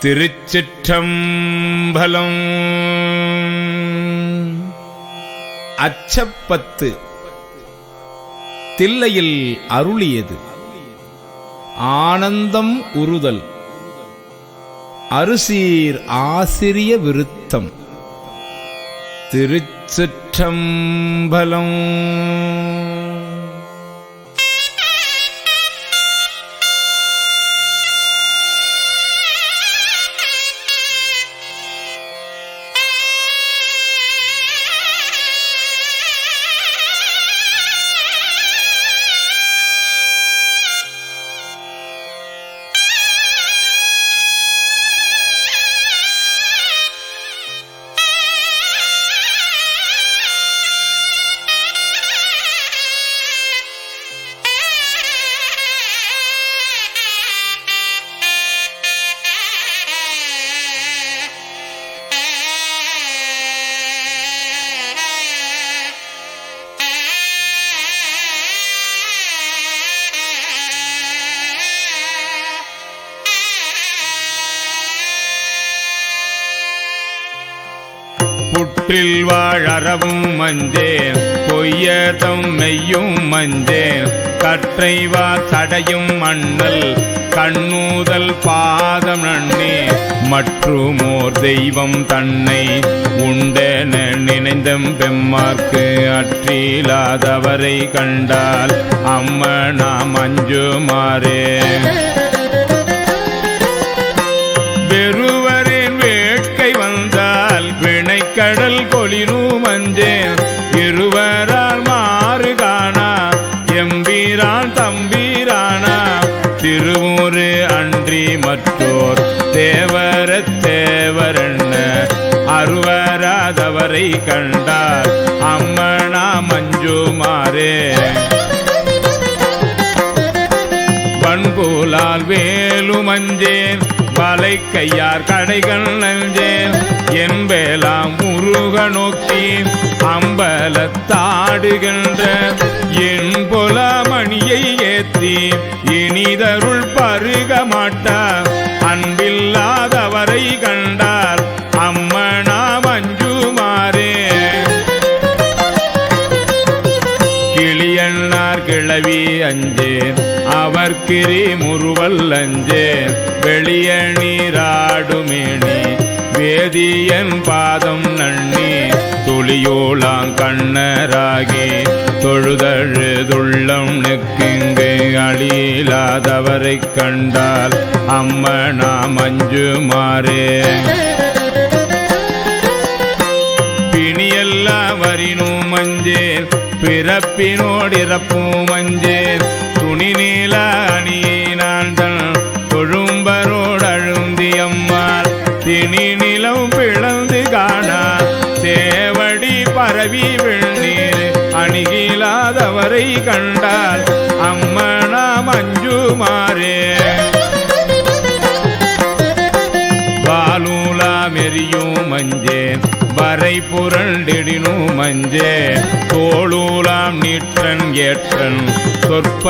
திருச்சிற்றம்பலம். அச்சப்பத்து தில்லையில் அருளியது. ஆனந்தம் உறுதல் அருசீர் ஆசிரிய விருத்தம். திருச்சிற்றம்பலம். புற்றில் வாழறவும் மஞ்சேன், பொய்யதம் மெய்யும் மஞ்சேன், கற்றைவா தடையும் மண்ணல் கண்ணூதல் பாதம் நன்னே, மற்றுமோர் தெய்வம் தன்னை உண்டென நினைந்தம் பெம்மார்க்கு அற்றிலாதவரை கண்டால் அம்மனாம் அஞ்சுமாறே. வெறுவரின் வேட்கை வந்தால் வினைக்கடல் கொளிரும் மஞ்சேன், இருவரால் மாறு காணா எம்பீரான் தம்பீரானா, திருவுரு அன்றி மற்றோர் தேவர தேவரென்ன அருவராதவரை கண்டார் அம்மனா மஞ்சுமாறே. பண்புலால் வேலு மஞ்சேன், வலை கையார் கடைகள் நஞ்சேன், என்பேலாம் முருக நோக்கி அம்பலத்தாடுகின்ற என் பொல மணியை ஏற்றி இனிதருள் பருக மாட்டார் அன்பில்லாதவரை கண்டார் அம்மனா மஞ்சுமாறே. கிளியன்னார் கிளவி அஞ்சேன், அவர் கிரி முறுவல் அஞ்சேன், வெளிய நீராடுமேனி வேதியன் பாதம் நன்னி, துளியோளாங் கண்ணராகி தொழுதழுதுள்ளம் நெக்கிங்கு அழியிலாதவரை கண்டால் அம்மனா மஞ்சுமாறே. பிணியல்லா வரினும் மஞ்சேன், பிறப்பினோடிறப்பும் மஞ்சேன், துணி நீல அணியினான் தன் தொழும்பரோடு அழுந்தியம்மாள், திணி நிலம் பிளந்து காணா தேவடி பரவி வெண்ணீர் அணுகிலாதவரை கண்டால் அம்மனா மஞ்சுமாறே. பாலூலா மெரியும் மஞ்சேன், வரை புரண்டிடினும் மஞ்சே, தோளூலாம் நீற்றன் ஏற்றன் சொற்ப